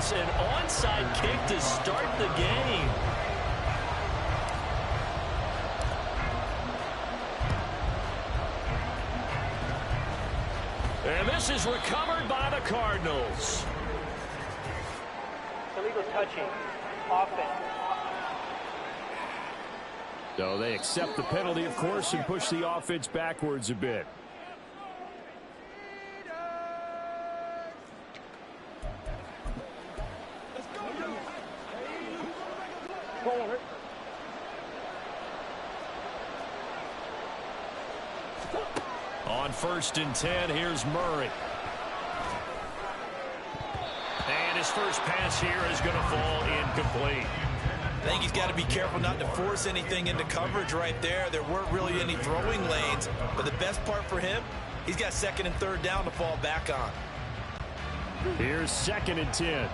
this, an onside kick to start the game. And this is recovered by the Cardinals. Illegal touching. Offense. So they accept the penalty, of course, and push the offense backwards a bit. On 1st and 10, here's Murray. And his first pass here is going to fall incomplete. I think he's got to be careful not to force anything into coverage right there. There weren't really any throwing lanes, but the best part for him, he's got 2nd and 3rd down to fall back on. Here's 2nd and 10.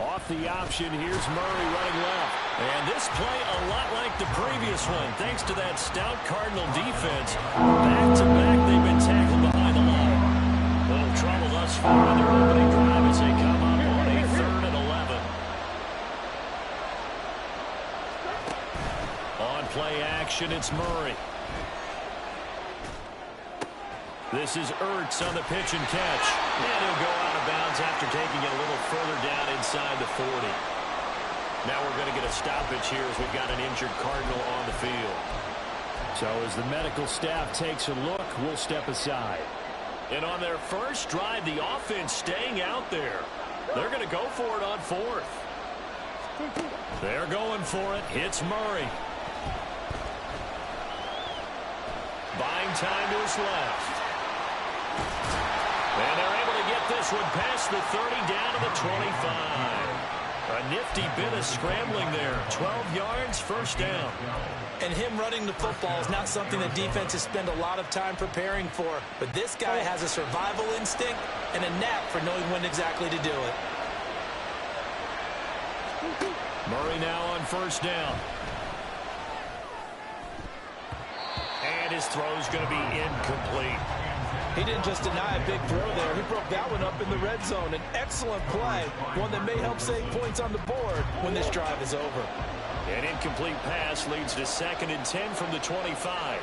Off the option, here's Murray running left. And this play a lot like the previous one, thanks to that stout Cardinal defense. Back-to-back, they've been tackled behind the line. Little trouble thus far in their opening drive as they come up on a 3rd and 11. On play action, it's Murray. This is Ertz on the pitch and catch. And he'll go out of bounds after taking it a little further down inside the 40. Now we're going to get a stoppage here as we've got an injured Cardinal on the field. So as the medical staff takes a look, we'll step aside. And on their first drive, the offense staying out there. They're going to go for it on 4th. They're going for it. Hits Murray. Buying time to his left. And they're able to get this one past the 30 down to the 25. A nifty bit of scrambling there. 12 yards, 1st down. And him running the football is not something that defenses spend a lot of time preparing for. But this guy has a survival instinct and a knack for knowing when exactly to do it. Murray now on 1st down. And his throw's going to be incomplete. He didn't just deny a big throw there. He broke that one up in the red zone. An excellent play, one that may help save points on the board when this drive is over. An incomplete pass leads to 2nd and 10 from the 25.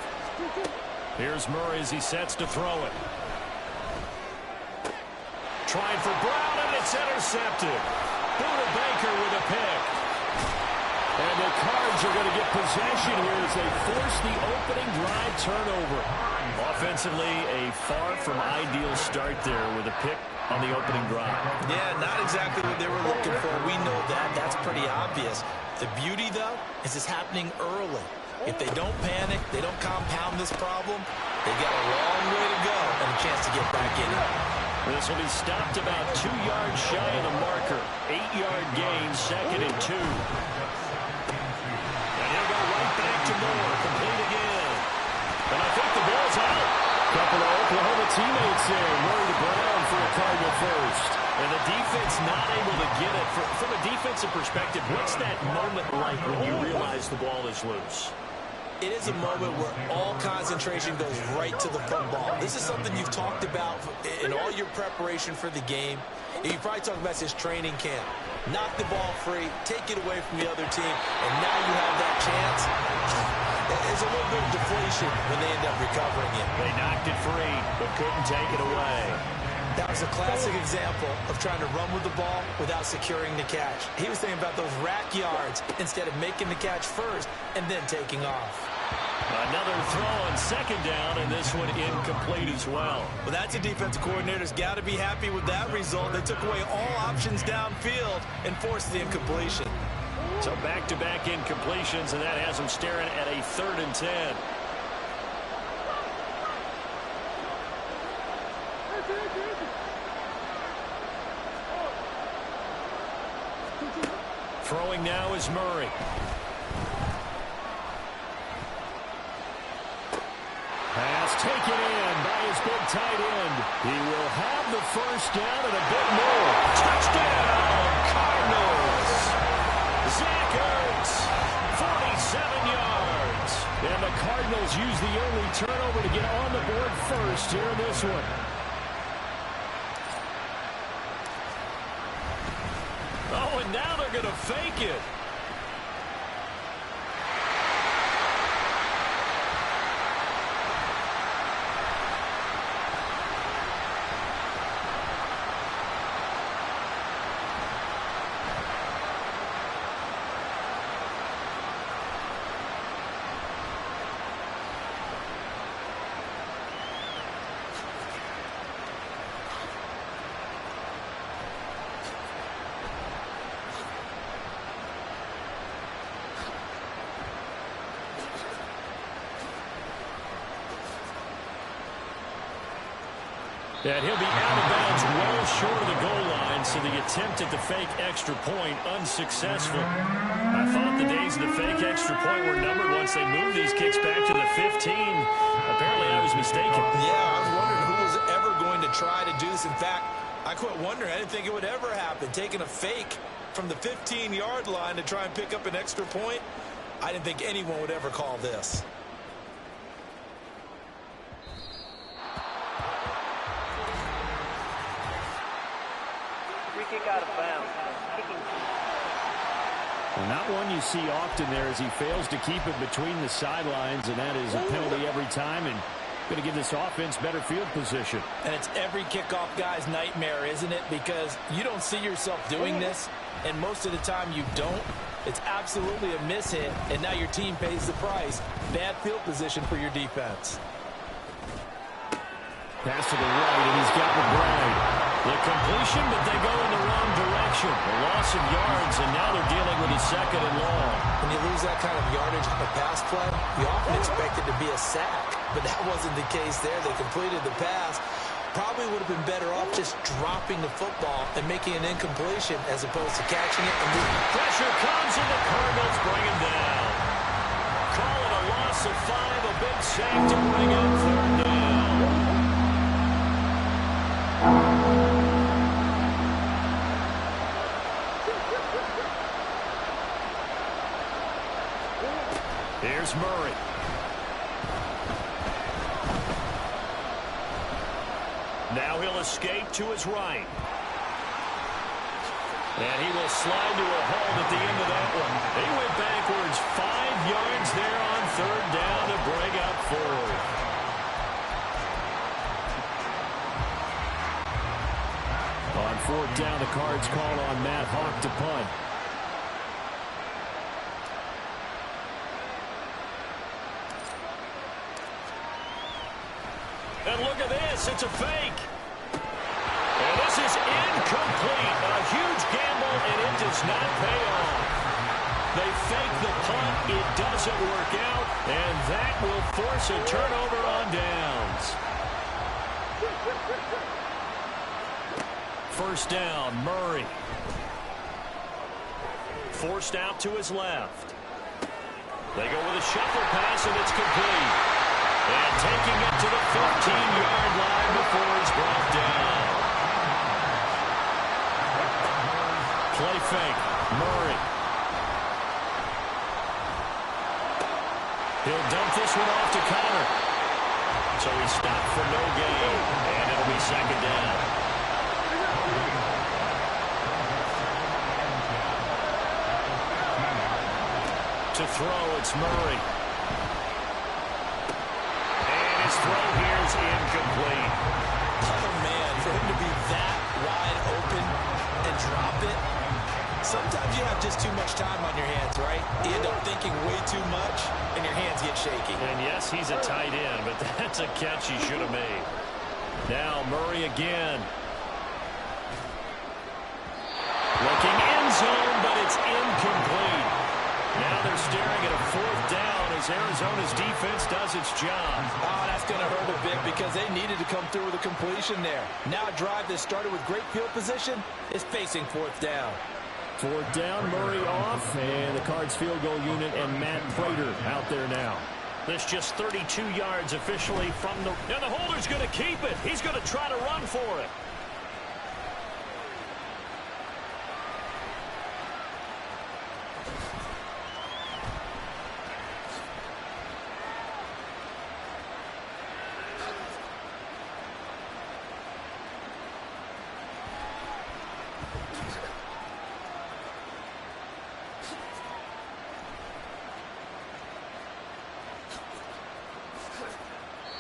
Here's Murray as he sets to throw it. Trying for Brown, and it's intercepted. Buda Baker with a pick. And the Cards are going to get possession here as they force the opening drive turnover. Offensively, a far from ideal start there with a pick on the opening drive. Yeah, not exactly what they were looking for. We know that. That's pretty obvious. The beauty, though, is it's happening early. If they don't panic, they don't compound this problem, they got a long way to go and a chance to get back in it. This will be stopped about 2 yards shy of the marker. 8-yard gain, 2nd and 2. And he'll go right back to Moore, complete again. And I think the ball's out. Couple of Oklahoma teammates there. Murray to Brown for a Cardinal first. And the defense not able to get it. From a defensive perspective, what's that moment like when you realize the ball is loose? It is a moment where all concentration goes right to the football. This is something you've talked about in all your preparation for the game. You probably talked about this training camp. Knock the ball free, take it away from the other team, and now you have that chance. There's a little bit of deflation when they end up recovering it. They knocked it free, but couldn't take it away. That was a classic example of trying to run with the ball without securing the catch. He was thinking about those rack yards instead of making the catch first and then taking off. Another throw on 2nd down, and this one incomplete as well. Well, that's a defensive coordinator's got to be happy with that result. They took away all options downfield and forced the incompletion. So back-to-back incompletions, and that has them staring at a 3rd and 10. Throwing now is Murray. Pass taken in by his big tight end. He will have the 1st down and a bit more. Touchdown, Cardinals. Zach Ertz, 47 yards. And the Cardinals use the early turnover to get on the board first first here in this one. Oh, and now they're going to fake it. And he'll be out of bounds well short of the goal line, so the attempt at the fake extra point unsuccessful. I thought the days of the fake extra point were numbered once they moved these kicks back to the 15. Apparently I was mistaken. Yeah, I was wondering who was ever going to try to do this. In fact, I quit wondering. I didn't think it would ever happen. Taking a fake from the 15-yard line to try and pick up an extra point, I didn't think anyone would ever call this. Kick out of bounds. Well, not one you see often there as he fails to keep it between the sidelines, and that is a penalty every time, and going to give this offense better field position. And it's every kickoff guy's nightmare, isn't it? Because you don't see yourself doing this, and most of the time you don't. It's absolutely a mishit, and now your team pays the price. Bad field position for your defense. Pass to the right, and he's got McBride. The completion, but they go in the wrong direction. A loss of yards, and now they're dealing with a second and long. When you lose that kind of yardage on a pass play, you often expect it to be a sack, but that wasn't the case there. They completed the pass. Probably would have been better off just dropping the football and making an incompletion as opposed to catching it and moving. Pressure comes, and the Cardinals bring him down. Call it a loss of 5, a big sack to bring up third down. Here's Murray. Now he'll escape to his right. And he will slide to a halt at the end of that one. He went backwards 5 yards there on third down to bring up fourth. On fourth down, the Cards call on Matt Hawk to punt. And look at this, it's a fake. And this is incomplete. A huge gamble, and it does not pay off. They fake the punt, it doesn't work out, and that will force a turnover on downs. First down, Murray. Forced out to his left. They go with a shuffle pass, and it's complete. And taking it to the 15-yard line before he's brought down. Play fake. Murray. He'll dump this one off to Connor. So he's stopped for no gain. And it'll be second down. To throw, it's Murray. His throw here is incomplete. Oh, man, for him to be that wide open and drop it. Sometimes you have just too much time on your hands, right? You end up thinking way too much, and your hands get shaky. And yes, he's a tight end, but that's a catch he should have made. Now Murray again. Looking end zone, but it's incomplete. Now they're staring at a fourth down as Arizona's defense does its job. Oh, that's going to hurt a bit because they needed to come through with a completion there. Now a drive that started with great field position is facing fourth down. Fourth down, Murray off, and the Cards field goal unit and Matt Prater out there now. This just 32 yards officially from the... And the holder's going to keep it. He's going to try to run for it.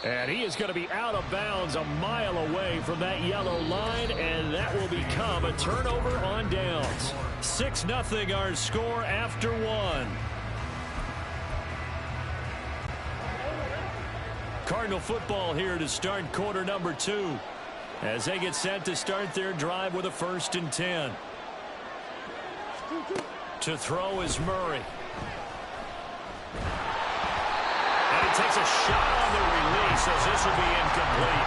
And he is going to be out of bounds a mile away from that yellow line, and that will become a turnover on downs. 6-0 our score after one. Cardinal football here to start quarter number 2 as they get set to start their drive with a 1st and 10. To throw is Murray. And he takes a shot on the release as this will be incomplete.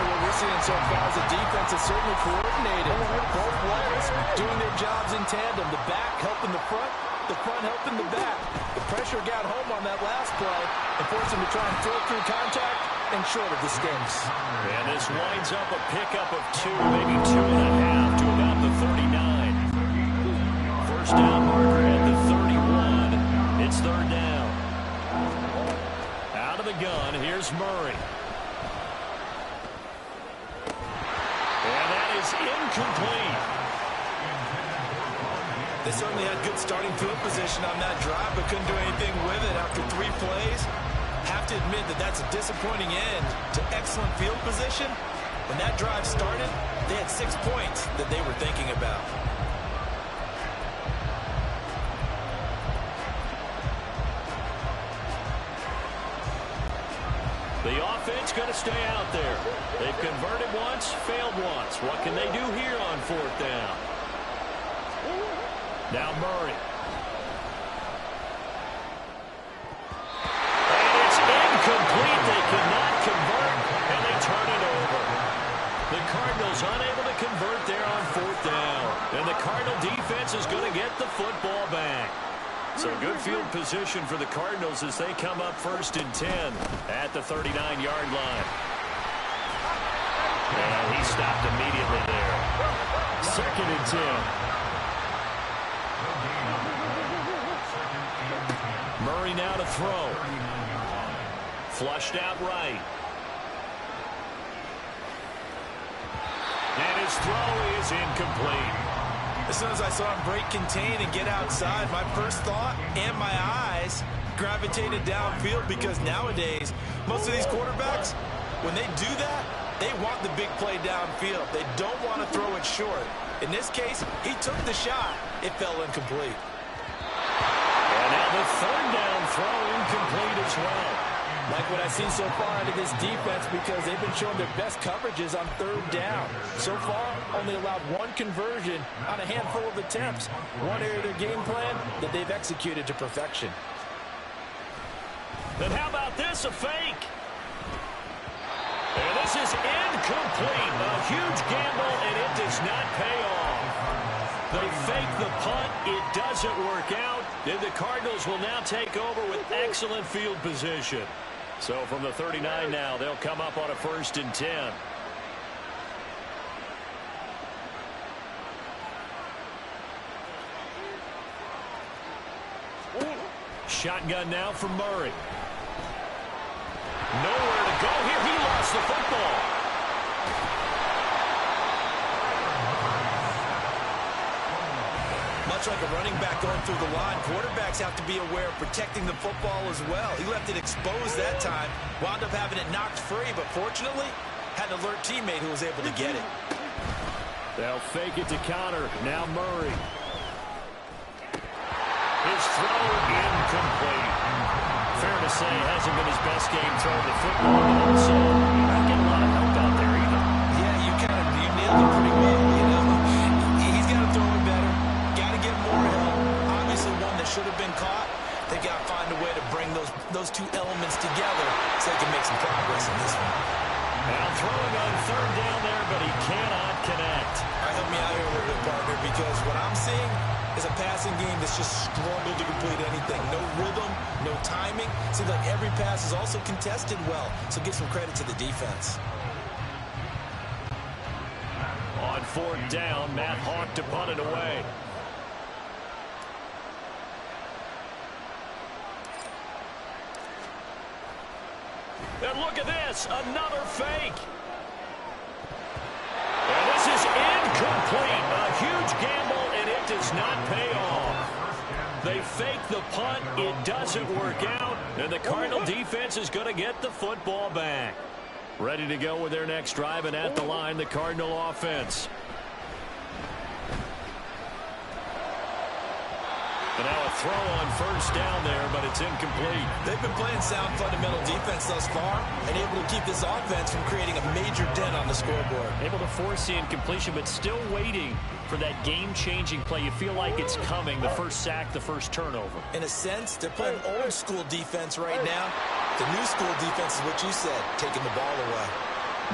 What we're seeing so far is the defense is certainly coordinated. Both players doing their jobs in tandem. The back helping the front helping the back. The pressure got home on that last play and forced him to try and throw through contact and short of the sticks. And this winds up a pickup of 2, maybe 2.5 to about the 39. First down marker at the 31. It's 3rd down. Out of the gun, here's Murray. And that is incomplete. They certainly had good starting field position on that drive, but couldn't do anything with it after 3 plays. Have to admit that that's a disappointing end to excellent field position. When that drive started, they had 6 points that they were thinking about. The offense going to stay out there. They've converted once, failed once. What can they do here on 4th down? Now Murray. And it's incomplete. They cannot convert, and they turn it over. The Cardinals unable to convert there on 4th down. And the Cardinal defense is going to get the football back. So good field position for the Cardinals as they come up 1st and 10 at the 39-yard line. And he stopped immediately there. 2nd and 10. Murray now to throw. Flushed out right. And his throw is incomplete. As soon as I saw him break contain and get outside, my first thought and my eyes gravitated downfield, because nowadays, most of these quarterbacks, when they do that, they want the big play downfield. They don't want to throw it short. In this case, he took the shot. It fell incomplete. And now the 3rd down throw incomplete as well. Like what I've seen so far out of this defense, because they've been showing their best coverages on 3rd down. So far, only allowed 1 conversion on a handful of attempts. One area of their game plan that they've executed to perfection. Then how about this, a fake? And this is incomplete. A huge gamble, and it does not pay off. They fake the punt. It doesn't work out. And the Cardinals will now take over with excellent field position. So from the 39 now, they'll come up on a 1st and 10. Shotgun now for Murray. Nowhere to go here. He lost the football. Much like a running back going through the line, quarterbacks have to be aware of protecting the football as well. He left it exposed that time, wound up having it knocked free, but fortunately, had an alert teammate who was able to get it. They'll fake it to counter. Now Murray. His throw incomplete. Fair to say, hasn't been his best game throwing the football, but also not getting a lot of help out there either. Yeah, you nailed it pretty well. He's got to throw it better. Got to get more help. Obviously, one that should have been caught. They got to find a way to bring those 2 elements together so they can make some progress in this one. Now throwing on 3rd down there, but he cannot connect. All right, help me out here a little bit, partner, because what I'm seeing is a passing game that's just struggled to complete anything. No rhythm, no timing. Seems like every pass is also contested well, so give some credit to the defense. On 4th down, Matt Hawk to punt it away. And look at this, another fake. And this is incomplete. A huge gamble, and it does not pay off. They fake the punt. It doesn't work out. And the Cardinal defense is going to get the football back. Ready to go with their next drive, and at the line, the Cardinal offense. And now a throw on first down there, but it's incomplete. They've been playing sound fundamental defense thus far and able to keep this offense from creating a major dent on the scoreboard. Able to force the incompletion, but still waiting for that game-changing play. You feel like it's coming, the first sack, the first turnover. In a sense, they're playing old-school defense right now. The new school defense is what you said, taking the ball away.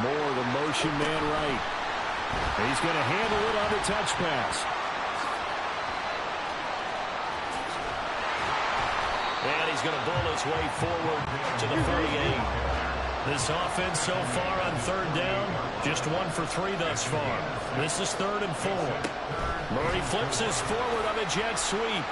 Moore, the motion man right. He's going to handle it on the touch pass. And he's going to bull his way forward to the 38. This offense so far on third down, just 1 for 3 thus far. This is 3rd and 4. Murray flips his forward on a jet sweep.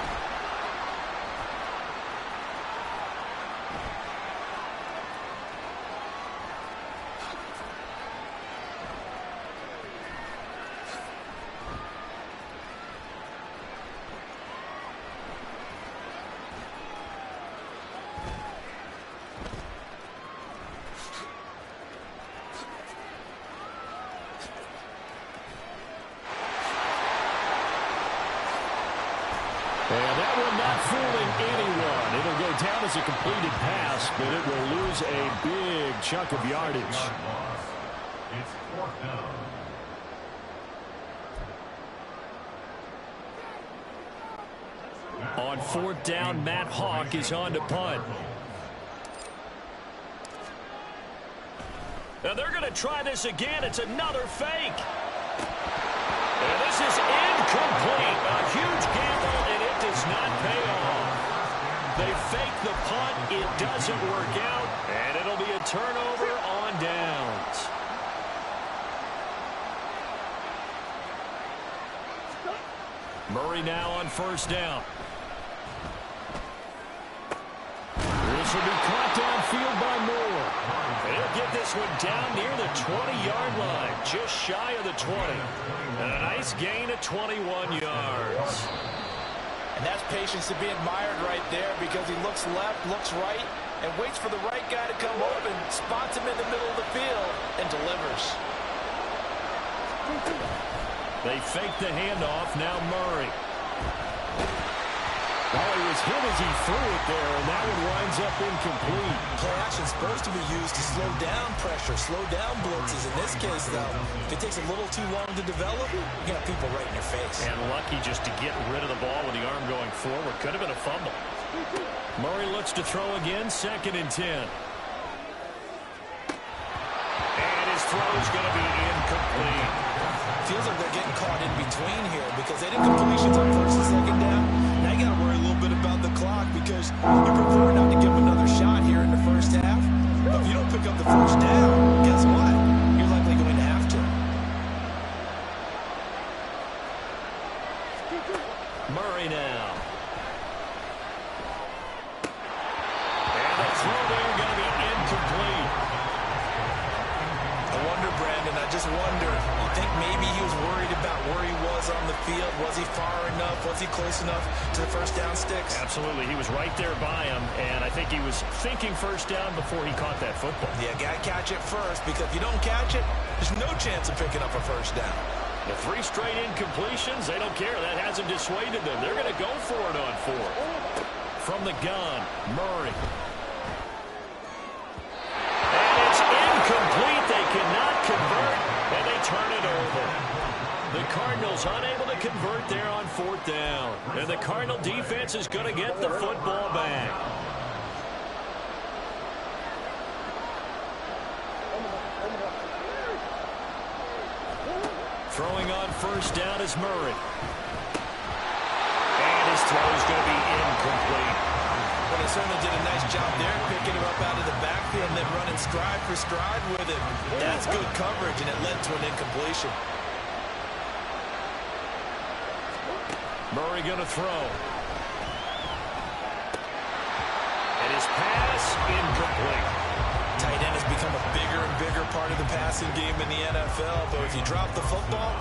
And that one not fooling anyone. It'll go down as a completed pass, but it will lose a big chunk of yardage. It's 4th down. On 4th down, Matt Hawk is on to punt. Now they're going to try this again. It's another fake. And this is incomplete. A huge gamble, and it does not pay off. They fake the punt. It doesn't work out, and it'll be a turnover on downs. Murray now on first down. This will be caught downfield by Moore. And he'll get this one down near the 20-yard line, just shy of the 20. And a nice gain of 21 yards. And that's patience to be admired right there, because he looks left, looks right, and waits for the right guy to come open, spots him in the middle of the field, and delivers. They fake the handoff. Now Murray. Well, he was hit as he threw it there, and that one winds up incomplete. Play action is supposed to be used to slow down pressure, slow down blitzes. In this case, though, if it takes a little too long to develop, you got people right in your face. And lucky just to get rid of the ball with the arm going forward. Could have been a fumble. Murray looks to throw again, 2nd and 10. And his throw is going to be incomplete. Feels like they're getting caught in between here, because they did completions on 1st and 2nd down. Now you got to worry a little bit about the clock, because you prefer not to give them another shot here in the first half. But if you don't pick up the first down, guess what? You're likely going to have to. Murray now. And the throw there going to be incomplete. I wonder, Brandon, I just wonder, you think maybe he was worried about where he was on the field? Was he far enough? Was he close enough to the first down sticks? Absolutely. He was right there by him, and I think he was thinking first down before he caught that football. Yeah, got to catch it first, because if you don't catch it, there's no chance of picking up a first down. The 3 straight incompletions, they don't care. That hasn't dissuaded them. They're going to go for it on 4th. From the gun, Murray. And it's incomplete. They cannot convert, and they turn it over. The Cardinals unable to convert there on 4th down. And the Cardinal defense is going to get the football back. Throwing on first down is Murray. And his throw is going to be incomplete. Well, they certainly did a nice job there, picking him up out of the backfield and then running stride for stride with it. That's good coverage, and it led to an incompletion. Murray going to throw. And his pass incomplete. Tight end has become a bigger and bigger part of the passing game in the NFL, but if you drop the football,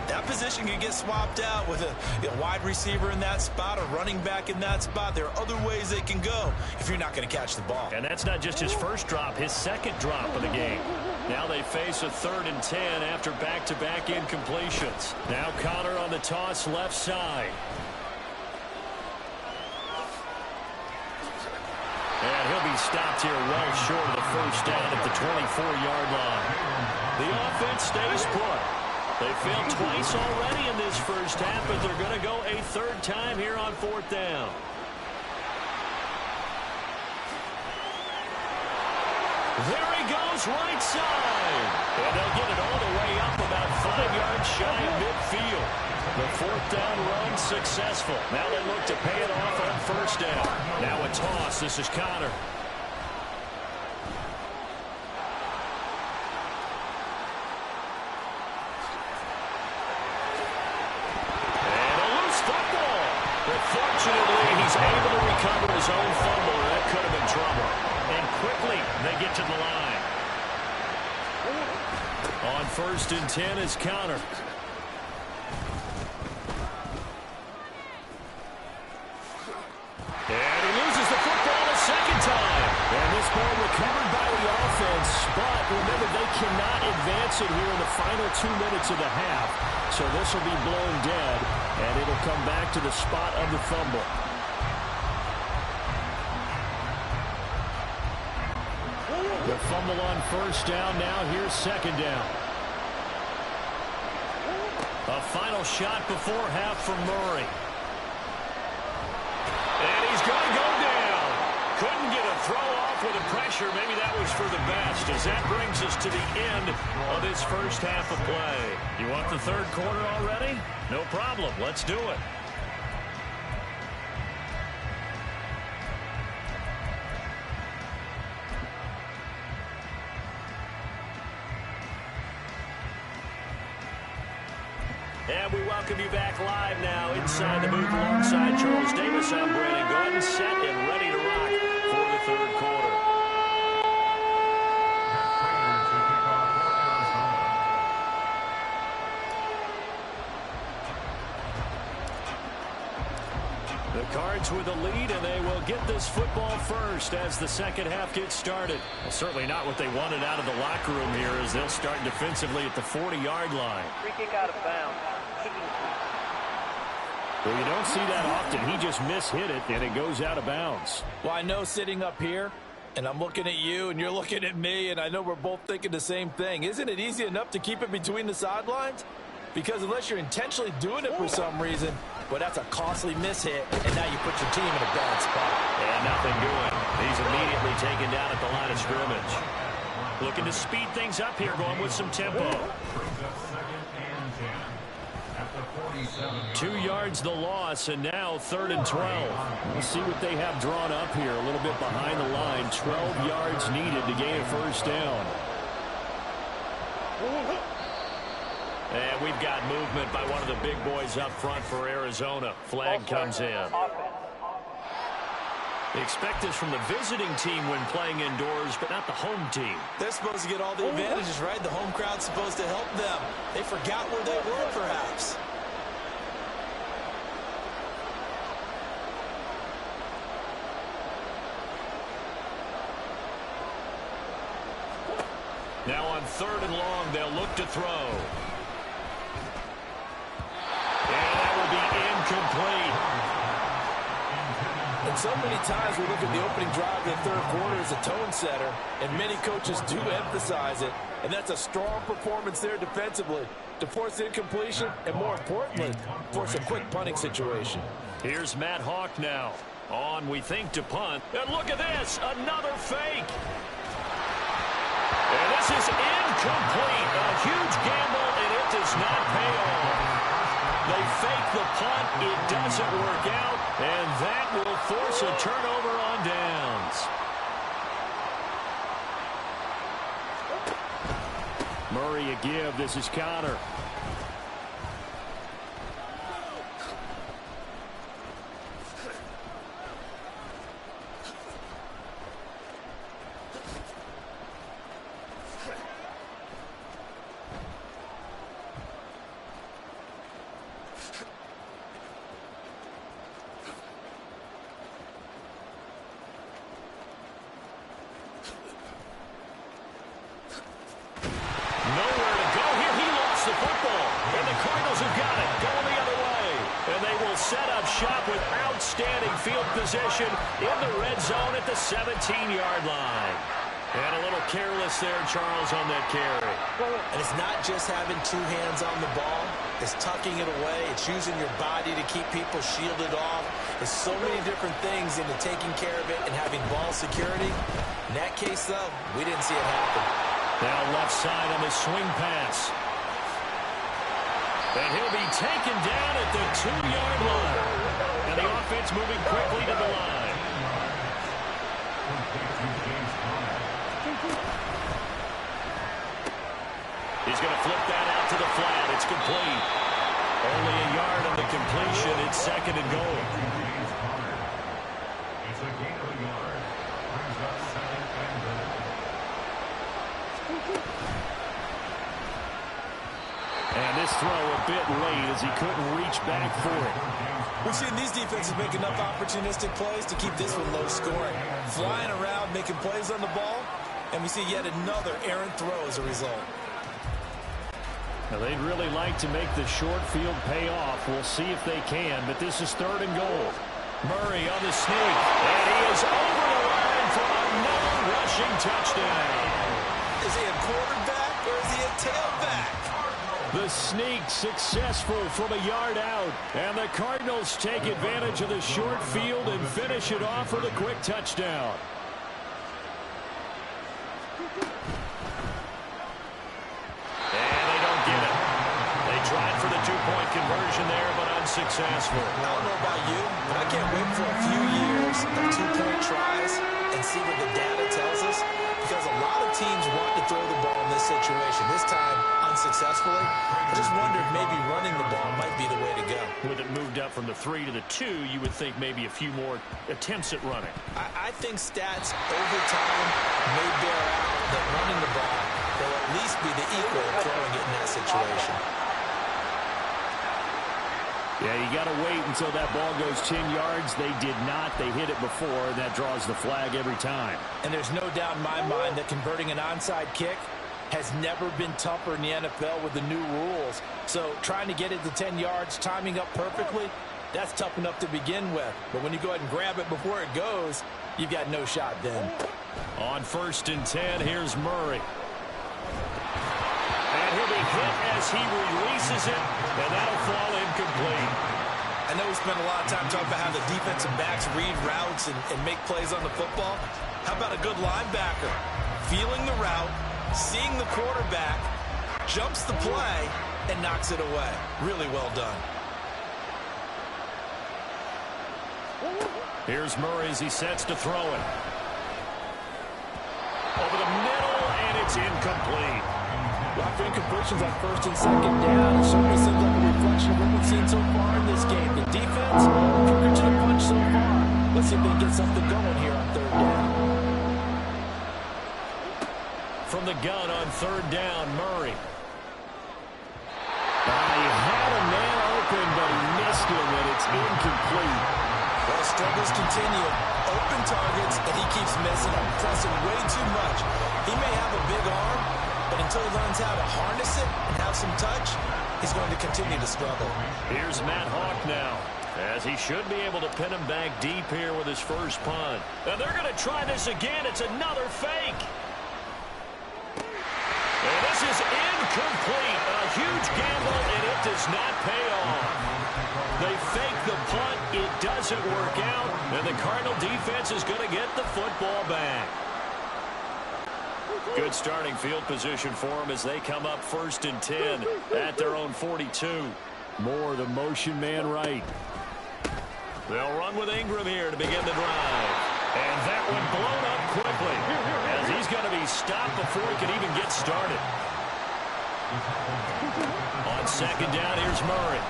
that that position can get swapped out with a wide receiver in that spot, a running back in that spot. There are other ways they can go if you're not going to catch the ball. And that's not just his first drop, his second drop of the game. Now they face a 3rd and 10 after back-to-back incompletions. Now Connor on the toss left side. And he'll be stopped here well short of the first down at the 24-yard line. The offense stays put. They failed twice already in this first half, but they're going to go a 3rd time here on 4th down. There he goes, right side. And they'll get it all the way up about 5 yards shy of midfield. The 4th down run successful. Now they look to pay it off on 1st down. Now a toss. This is Connor. And a loose football. But fortunately, he's able to recover his own fumble. That could have been trouble. And quickly, they get to the line. On 1st and 10 is Connor. And he loses the football a second time. And this ball recovered by the offense. But remember, they cannot advance it here in the final 2 minutes of the half. So this will be blown dead. And it'll come back to the spot of the fumble. The fumble on 1st down. Now here's 2nd down. A final shot before half from Murray. And he's going to go down. Couldn't get a throw off with the pressure. Maybe that was for the best, as that brings us to the end of this first half of play. You want the 3rd quarter already? No problem. Let's do it. And we welcome you back live now inside the booth alongside Charles Davis. I'm Brandon Gordon, set and ready to rock for the 3rd quarter. The Cards with a lead, and they will get this football first as the second half gets started. Well, certainly not what they wanted out of the locker room here, as they'll start defensively at the 40-yard line. Free kick out of bounds. Well, you don't see that often. He just mishit it, and it goes out of bounds. Well, I know sitting up here, and I'm looking at you, and you're looking at me, and I know we're both thinking the same thing. Isn't it easy enough to keep it between the sidelines? Because unless you're intentionally doing it for some reason, well, that's a costly mishit, and now you put your team in a bad spot. And nothing doing. He's immediately taken down at the line of scrimmage. Looking to speed things up here, going with some tempo. 2 yards the loss, and now 3rd and 12. We'll see what they have drawn up here. A little bit behind the line. 12 yards needed to gain a 1st down. And we've got movement by one of the big boys up front for Arizona. Flag comes in. They expect this from the visiting team when playing indoors, but not the home team. They're supposed to get all the advantages, right? The home crowd's supposed to help them. They forgot where they were, perhaps. Now on 3rd and long, they'll look to throw. And that will be incomplete. And so many times we look at the opening drive of the 3rd quarter as a tone setter, and many coaches do emphasize it, and that's a strong performance there defensively to force incompletion and, more importantly, force a quick punting situation. Here's Matt Hawk now. On, we think, to punt. And look at this, another fake. And this is incomplete. A huge gamble, and it does not pay off. They fake the punt. It doesn't work out, and that will force a turnover on downs. Murray a give. This is Connor. shot with outstanding field position in the red zone at the 17-yard line. And a little careless there, Charles, on that carry. And it's not just having two hands on the ball. It's tucking it away. It's using your body to keep people shielded off. There's so many different things into taking care of it and having ball security. In that case, though, we didn't see it happen. Now left side on the swing pass. And he'll be taken down at the 2-yard line. And the offense moving quickly to the line. He's going to flip that out to the flat. It's complete. Only a yard on the completion. It's second and goal. It's a gain of a yard. Brings up second and goal. And this throw a bit late as he couldn't reach back for it. We've seen these defenses make enough opportunistic plays to keep this one low scoring. Flying around, making plays on the ball, and we see yet another errant throw as a result. Now, they'd really like to make the short field pay off. We'll see if they can, but this is third and goal. Murray on the sneak, and he is over the line for another rushing touchdown. Is he a quarterback or is he a tailback? The sneak successful from a yard out, and the Cardinals take advantage of the short field and finish it off with a quick touchdown. Tried for the two-point conversion there, but unsuccessful. I don't know about you, but I can't wait for a few years of two-point tries and see what the data tells us, because a lot of teams want to throw the ball in this situation. This time, unsuccessfully. I just wondered maybe running the ball might be the way to go. With it moved up from the 3 to the 2, you would think maybe a few more attempts at running. I think stats over time may bear out that running the ball will at least be the equal of throwing it in that situation. Yeah, you got to wait until that ball goes 10 yards. They did not. They hit it before, and that draws the flag every time. And there's no doubt in my mind that converting an onside kick has never been tougher in the NFL with the new rules. So trying to get it to 10 yards, timing up perfectly, that's tough enough to begin with. But when you go ahead and grab it before it goes, you've got no shot then. On 1st and 10, here's Murray. And he'll be hit as he releases it, and that'll fall incomplete. I know we spent a lot of time talking about how the defensive backs read routes and make plays on the football. How about a good linebacker? Feeling the route, seeing the quarterback, jumps the play, and knocks it away. Really well done. Here's Murray as he sets to throw it. Over the middle, and it's incomplete. Lots of incompletions on 1st and 2nd down. It certainly seems like a reflection of what we've seen so far in this game. The defense, quicker to the punch so far. Let's see if they can get something going here on 3rd down. From the gun on 3rd down, Murray. He had a man open, but he missed him, and it's incomplete. Well, struggles continue. Open targets, and he keeps missing them, pressing way too much. He may have a big arm, but until he learns how to harness it and have some touch, he's going to continue to struggle. Here's Matt Hawk now, as he should be able to pin him back deep here with his first punt. And they're going to try this again. It's another fake. And this is incomplete. A huge gamble, and it does not pay off. They fake the punt. It doesn't work out, and the Cardinal defense is going to get the football back. Good starting field position for them as they come up 1st and 10 at their own 42. More the motion man right. They'll run with Ingram here to begin the drive. And that one blown up quickly as he's going to be stopped before he can even get started. On 2nd down, here's Murray.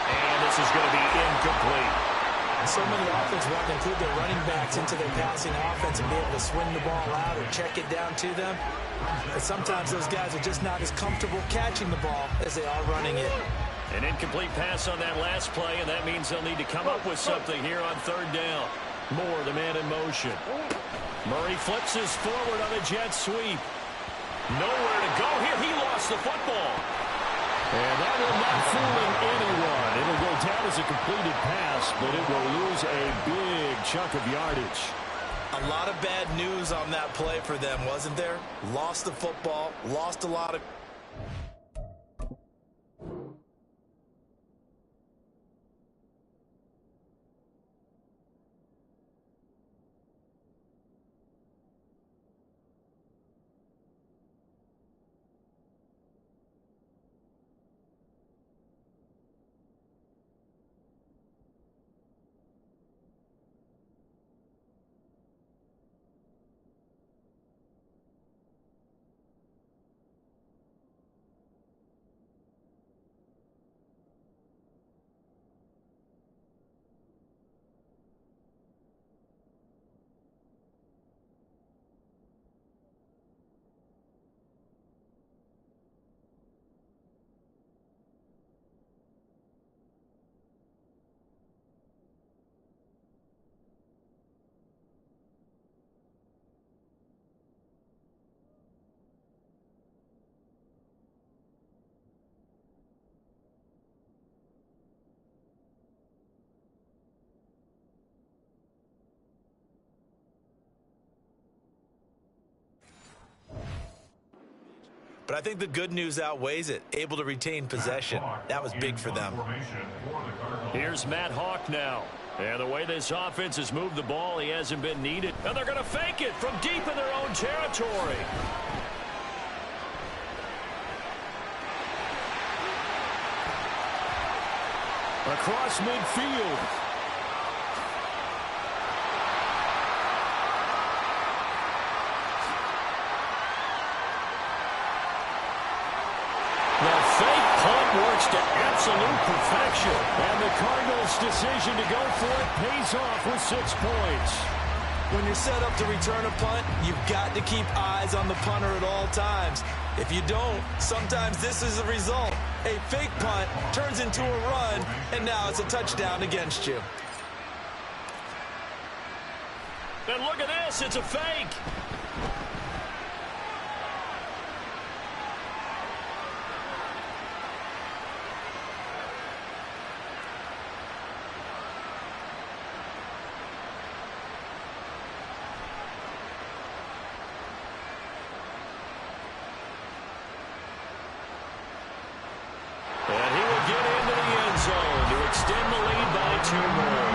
And this is going to be incomplete. So many offenses want to include their running backs into their passing offense and be able to swing the ball out or check it down to them. But sometimes those guys are just not as comfortable catching the ball as they are running it. An incomplete pass on that last play, and that means they'll need to come up with something here on 3rd down. Moore, the man in motion. Murray flips his forward on a jet sweep. Nowhere to go here. He lost the football. And that will not fooling anyone. It'll go down as a completed pass, but it will lose a big chunk of yardage. A lot of bad news on that play for them, wasn't there? Lost the football, lost a lot of... But I think the good news outweighs it. Able to retain possession. That was big for them. Here's Matt Hawk now. And the way this offense has moved the ball, he hasn't been needed. And they're going to fake it from deep in their own territory. Across midfield. Works to absolute perfection. And the Cardinals' decision to go for it pays off with 6 points. When you're set up to return a punt, you've got to keep eyes on the punter at all times. If you don't, sometimes this is the result. A fake punt turns into a run, and now it's a touchdown against you. And look at this, it's a fake. And he will get into the end zone to extend the lead by 2 more.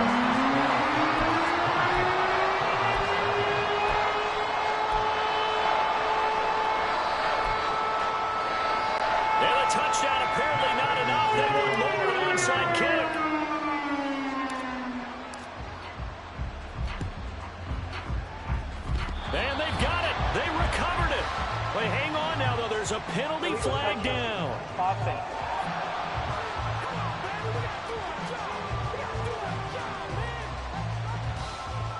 And a touchdown apparently not enough. They want more, an onside kick. And they've got it. They recovered it. Wait, hang on now, though. There's a penalty flag down. Offense.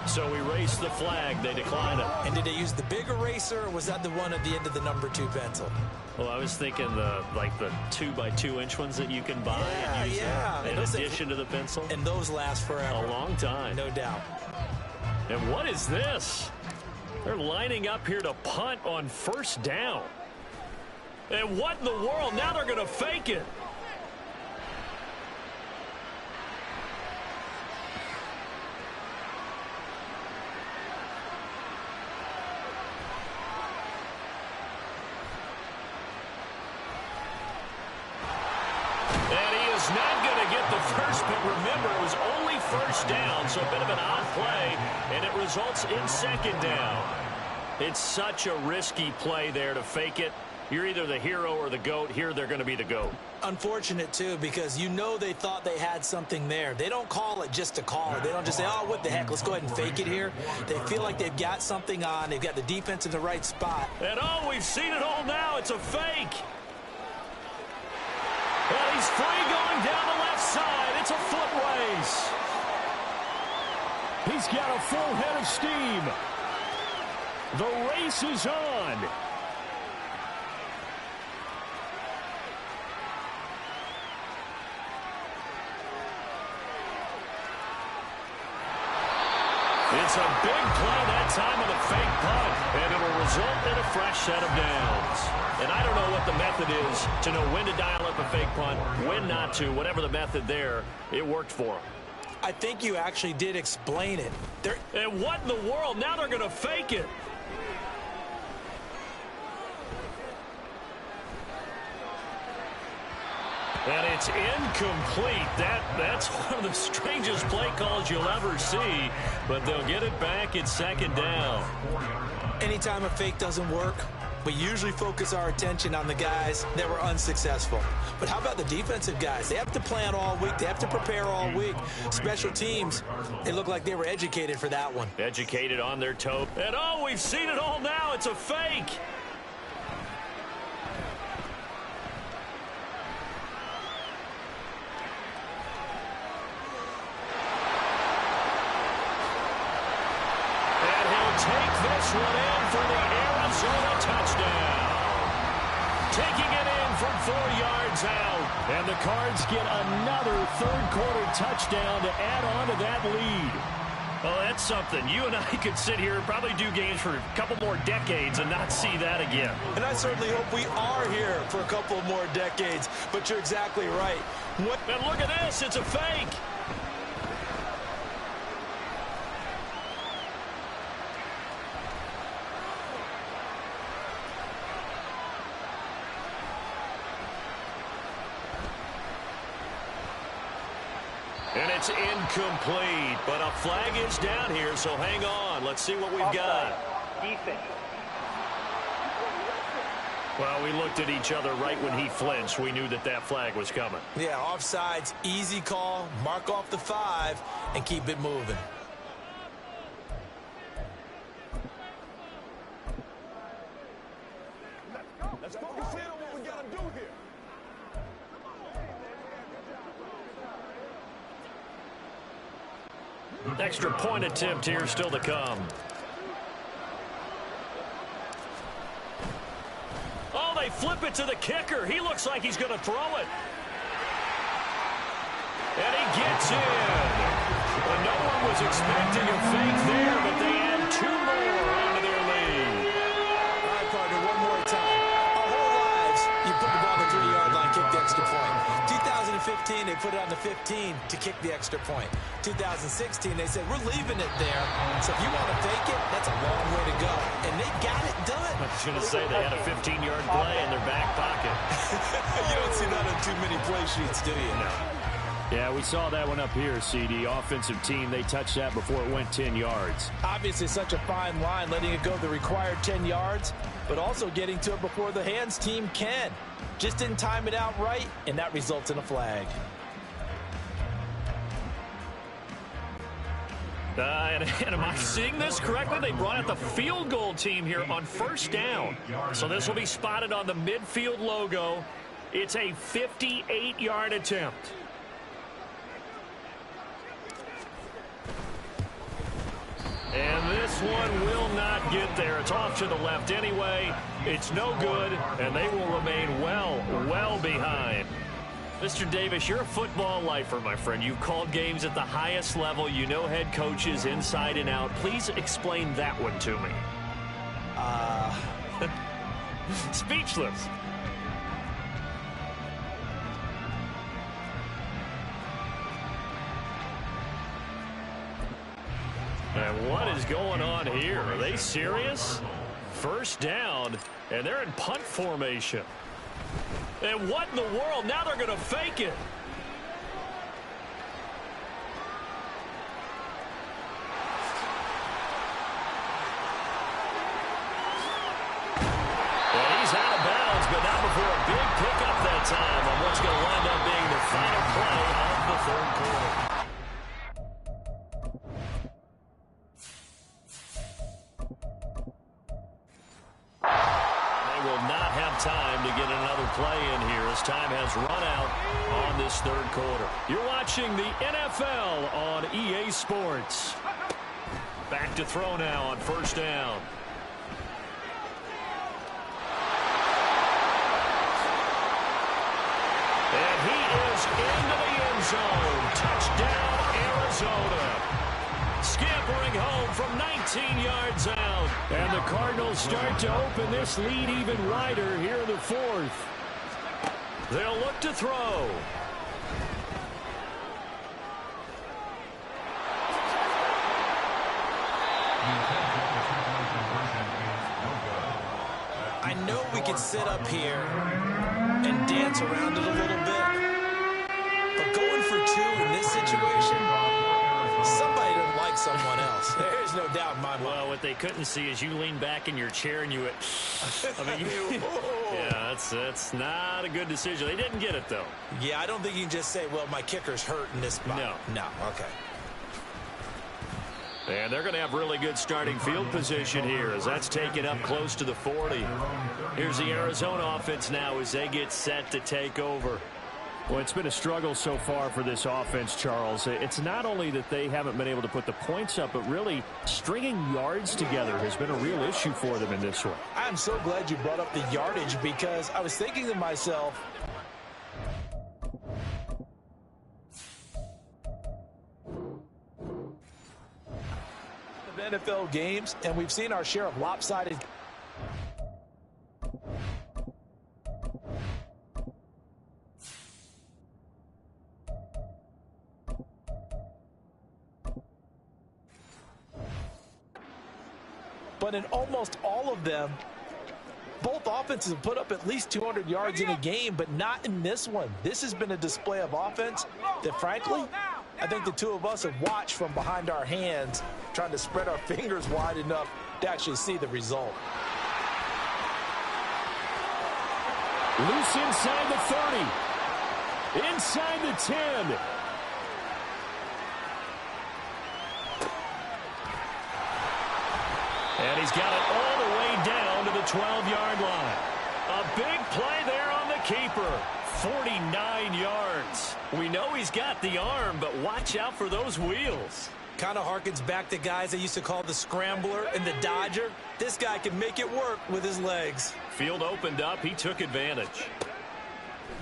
So we race the flag. They decline it. And did they use the big eraser, or was that the one at the end of the number 2 pencil? Well, I was thinking the 2x2-inch ones that you can buy and use in addition to the pencil. And those last forever. A long time. No doubt. And what is this? They're lining up here to punt on first down. And what in the world? Now they're going to fake it. Not going to get the first, but remember, it was only first down, so a bit of an odd play, and it results in second down. It's such a risky play there to fake it. You're either the hero or the GOAT. Here, they're going to be the GOAT. Unfortunate, too, because you know they thought they had something there. They don't call it just to call it. They don't just say, oh, what the heck, let's go ahead and fake it here. They feel like they've got something on. They've got the defense in the right spot. And, oh, we've seen it all now. It's a fake. Well, he's free going down the left side. It's a foot race. He's got a full head of steam. The race is on. It's a big play that time of the fake punt. And it'll result in a fresh set of downs. And I don't know what the method is to know when to dial up a fake punt, when not to. Whatever the method there, it worked for them. I think you actually did explain it. And what in the world? Now they're going to fake it. And it's incomplete. That's one of the strangest play calls you'll ever see. But they'll get it back at second down. Anytime a fake doesn't work, we usually focus our attention on the guys that were unsuccessful. But how about the defensive guys? They have to plan all week. They have to prepare all week. Special teams, they look like they were educated for that one. Educated on their toe. And oh, we've seen it all now. It's a fake. Take this one in for the Arizona touchdown. Taking it in from 4 yards out. And the Cards get another third-quarter touchdown to add on to that lead. Well, that's something. You and I could sit here and probably do games for a couple more decades and not see that again. And I certainly hope we are here for a couple more decades. But you're exactly right. And look at this. It's a fake. And it's incomplete, but a flag is down here, so hang on. Let's see what we've got. Defense. Well, we looked at each other right when he flinched. We knew that that flag was coming. Yeah, offsides, easy call, mark off the 5, and keep it moving. Let's focus in on what we got to do here. Extra point attempt here still to come. Oh, they flip it to the kicker. He looks like he's going to throw it. And he gets in. Well, no one was expecting a fake there, but they add 2 more onto their lead. All right, partner, one more time. Our whole lives, you put the ball on the 3-yard line, kick the extra point. 2015, they put it on the 15 to kick the extra point. 2016, they said, we're leaving it there. So if you want to fake it, that's a long way to go. And they got it done. I was going to say they had a 15-yard play in their back pocket. You don't see that on too many play sheets, do you? No. Yeah, we saw that one up here, CD. Offensive team, they touched that before it went 10 yards. Obviously, such a fine line, letting it go the required 10 yards, but also getting to it before the hands team can. Just didn't time it out right, and that results in a flag. And am I seeing this correctly? They brought out the field goal team here on first down. So this will be spotted on the midfield logo. It's a 58-yard attempt. And this one will not get there. It's off to the left anyway. It's no good, and they will remain well behind. Mr. Davis, you're a football lifer, my friend. You've called games at the highest level. You know head coaches inside and out. Please explain that one to me. Speechless. And what is going on here? Are they serious? First down, and they're in punt formation. And what in the world? Now they're going to fake it. Well, he's out of bounds, but not before a big pickup that time on what's going to wind up being the final play of the third quarter. Time to get another play in here as time has run out on this third quarter. You're watching the NFL on EA Sports. Back to throw now on first down. And he is into the end zone. Touchdown, Arizona. scampering home from 19 yards out. And the Cardinals start to open this lead even wider here in the fourth. They'll look to throw. I know we can sit up here and dance around it a little bit, but going for two in this situation, somebody doesn't like someone else. There's no doubt in my mind. Well, what they couldn't see is you lean back in your chair and you went, I mean, yeah, that's not a good decision. They didn't get it, though. Yeah, I don't think you can just say, well, my kicker's hurt in this spot. No, okay. And they're going to have really good starting field position here as that's taken up close to the 40. Here's the Arizona offense now as they get set to take over. Well, it's been a struggle so far for this offense, Charles. It's not only that they haven't been able to put the points up, but really stringing yards together has been a real issue for them in this one. I'm so glad you brought up the yardage because I was thinking to myself, NFL games, and we've seen our share of lopsided. But in almost all of them, both offenses have put up at least 200 yards in a game, but not in this one. This has been a display of offense that, frankly, I think the two of us have watched from behind our hands, trying to spread our fingers wide enough to actually see the result. Loose inside the 30. Inside the 10. And he's got it all the way down to the 12-yard line. A big play there on the keeper. 49 yards. We know he's got the arm, but watch out for those wheels. Kind of harkens back to guys they used to call the scrambler and the dodger. This guy can make it work with his legs. Field opened up. He took advantage.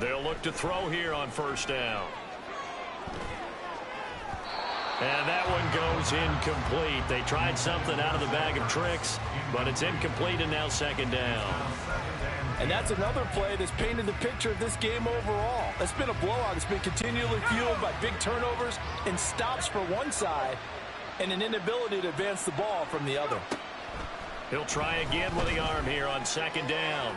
They'll look to throw here on first down. And that one goes incomplete. They tried something out of the bag of tricks, but it's incomplete and now second down. And that's another play that's painted the picture of this game overall. It's been a blowout. It's been continually fueled by big turnovers and stops for one side and an inability to advance the ball from the other. He'll try again with the arm here on second down.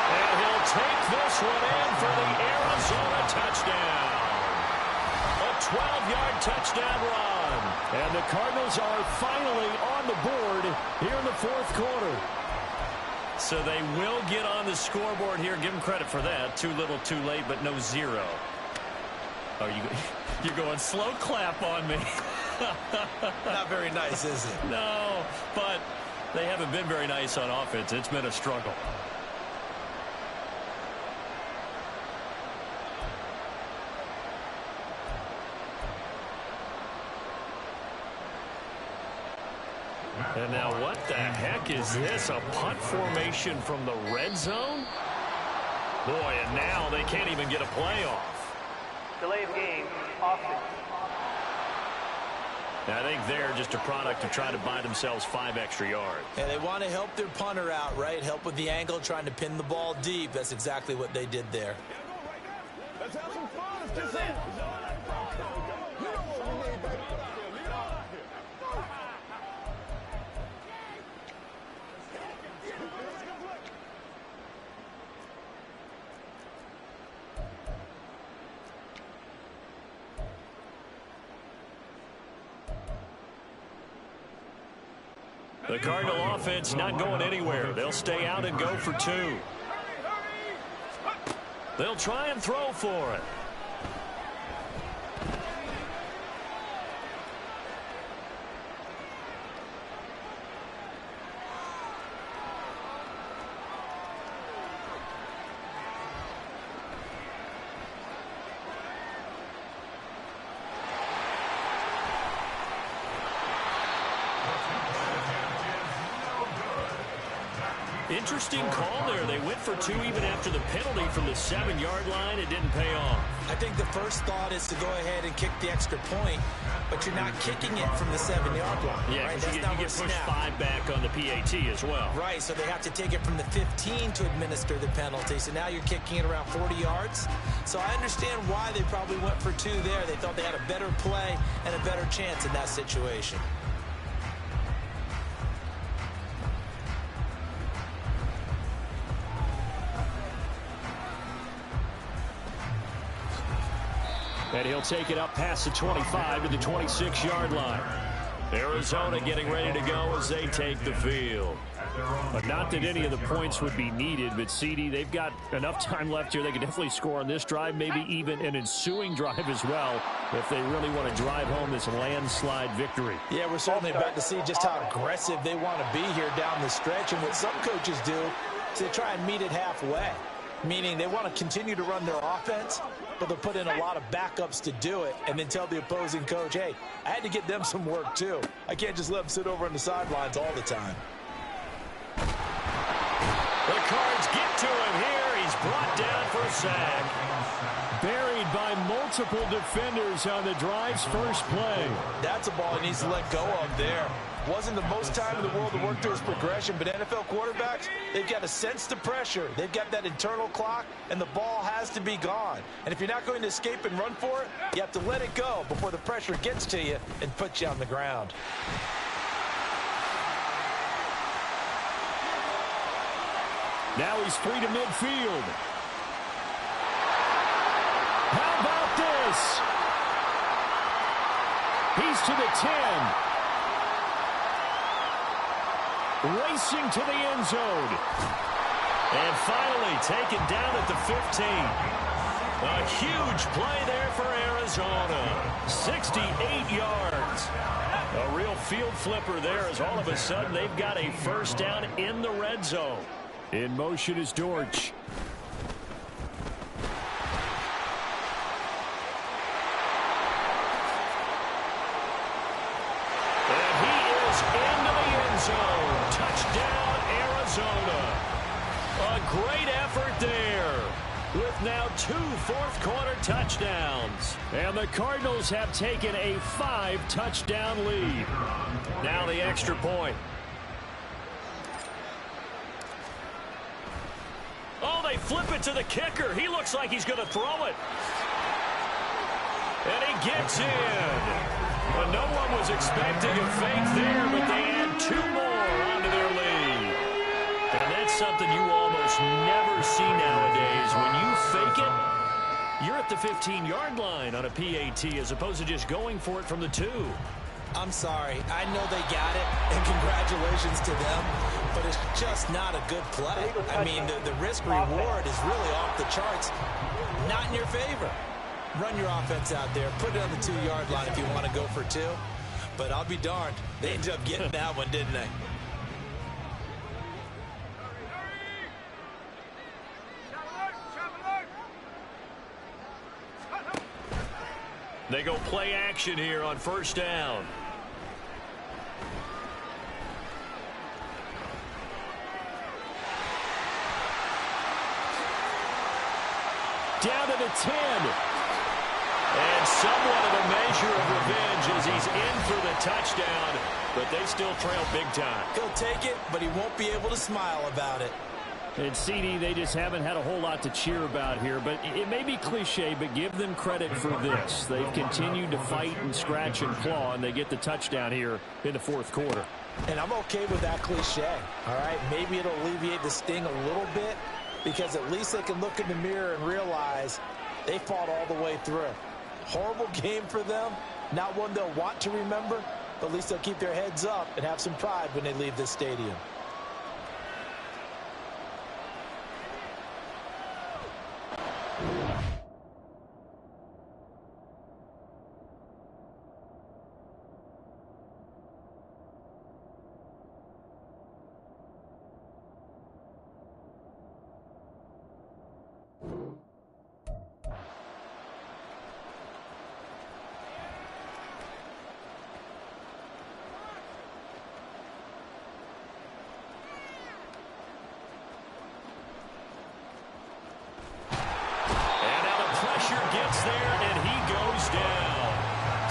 And he'll take this one in for the Arizona touchdown. A 12-yard touchdown run. And the Cardinals are finally on the board here in the fourth quarter. So they will get on the scoreboard here. Give them credit for that. Too little, too late, but no zero. Oh, you're going slow clap on me. Not very nice, is it? No, but they haven't been very nice on offense. It's been a struggle. And now what the heck is this? A punt formation from the red zone? Boy, and now they can't even get a play off. Delay of game, offense. I think they're just a product of trying to buy themselves 5 extra yards. And they want to help their punter out, right? Help with the angle, trying to pin the ball deep. That's exactly what they did there. Let's have some fun. It's just it. The Cardinal offense not going anywhere. They'll stay out and go for 2. They'll try and throw for it. Interesting call there. They went for 2 even after the penalty from the 7-yard line. It didn't pay off. I think the first thought is to go ahead and kick the extra point, but you're not kicking it from the 7-yard line. Yeah, right? you get pushed 5 back on the PAT as well. Right, so they have to take it from the 15 to administer the penalty. So now you're kicking it around 40 yards. So I understand why they probably went for 2 there. They thought they had a better play and a better chance in that situation. And he'll take it up past the 25 to the 26-yard line. Arizona getting ready to go as they take the field. But not that any of the points would be needed, but CD, they've got enough time left here. They can definitely score on this drive, maybe even an ensuing drive as well, if they really want to drive home this landslide victory. Yeah, we're certainly about to see just how aggressive they want to be here down the stretch. And what some coaches do is they try and meet it halfway, meaning they want to continue to run their offense, but they'll put in a lot of backups to do it and then tell the opposing coach, hey, I had to get them some work too. I can't just let them sit over on the sidelines all the time. The Cards get to him here. He's brought down for a sack. Buried by multiple defenders on the drive's first play. That's a ball he needs to let go of there. Wasn't the most time in the world to work through his progression, but NFL quarterbacks, they've got to sense the pressure. They've got that internal clock, and the ball has to be gone. And if you're not going to escape and run for it, you have to let it go before the pressure gets to you and puts you on the ground. Now he's free to midfield. How about this? He's to the 10. Racing to the end zone. And finally taken down at the 15. A huge play there for Arizona. 68 yards. A real field flipper there as all of a sudden they've got a first down in the red zone. In motion is Dortch. And he is into the end zone. Touchdown, Arizona. A great effort there with now 2 fourth-quarter touchdowns. And the Cardinals have taken a 5-touchdown lead. Now the extra point. Oh, they flip it to the kicker. He looks like he's going to throw it. And he gets in. Well, no one was expecting a fake there, but they add 2 more onto their lead. And that's something you almost never see nowadays. When you fake it, you're at the 15-yard line on a PAT as opposed to just going for it from the 2. I'm sorry. I know they got it, and congratulations to them, but it's just not a good play. I mean, the risk-reward is really off the charts. Not in your favor. Run your offense out there. Put it on the 2-yard line if you want to go for 2. But I'll be darned. They ended up getting that one, didn't they? They go play action here on first down. Down to the 10. And somewhat of a measure of revenge as he's in for the touchdown, but they still trail big time. He'll take it, but he won't be able to smile about it. And CD, they just haven't had a whole lot to cheer about here, but it may be cliche, but give them credit for this. They've continued to fight and scratch and claw, and they get the touchdown here in the fourth quarter. And I'm okay with that cliche, all right? Maybe it'll alleviate the sting a little bit, because at least they can look in the mirror and realize they fought all the way through. Horrible game for them, not one they'll want to remember, but at least they'll keep their heads up and have some pride when they leave this stadium.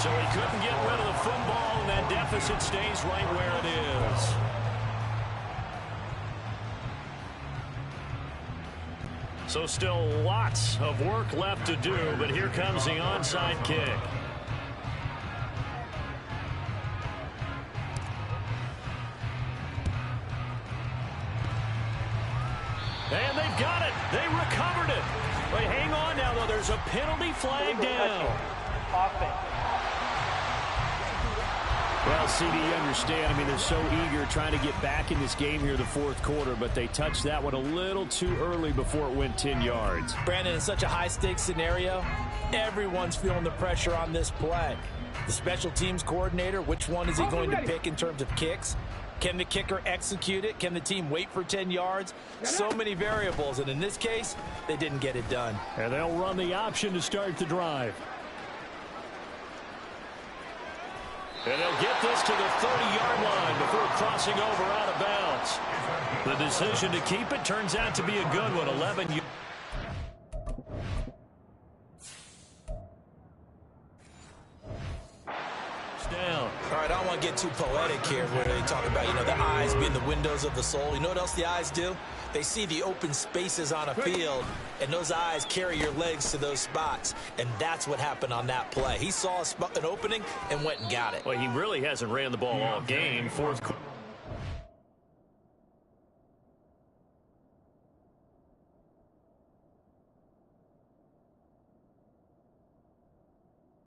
So he couldn't get rid of the football, and that deficit stays right where it is. So still lots of work left to do, but here comes the onside kick. And they've got it. They recovered it. Wait, hang on now, though. There's a penalty flag down. Offense. Well, CD, you understand. I mean, they're so eager trying to get back in this game here in the fourth quarter, but they touched that one a little too early before it went 10 yards. Brandon, in such a high-stakes scenario, everyone's feeling the pressure on this play. The special teams coordinator, which one is he going to pick in terms of kicks? Can the kicker execute it? Can the team wait for 10 yards? So many variables, and in this case, they didn't get it done. And they'll run the option to start the drive. And they'll get this to the 30-yard line before crossing over out of bounds. The decision to keep it turns out to be a good one. 11 yards. Down. All right, I don't want to get too poetic here where they talk about, the eyes being the windows of the soul. You know what else the eyes do? They see the open spaces on a field, and those eyes carry your legs to those spots, and that's what happened on that play. He saw an opening and went and got it. Well, he really hasn't ran the ball all game. Fourth quarter.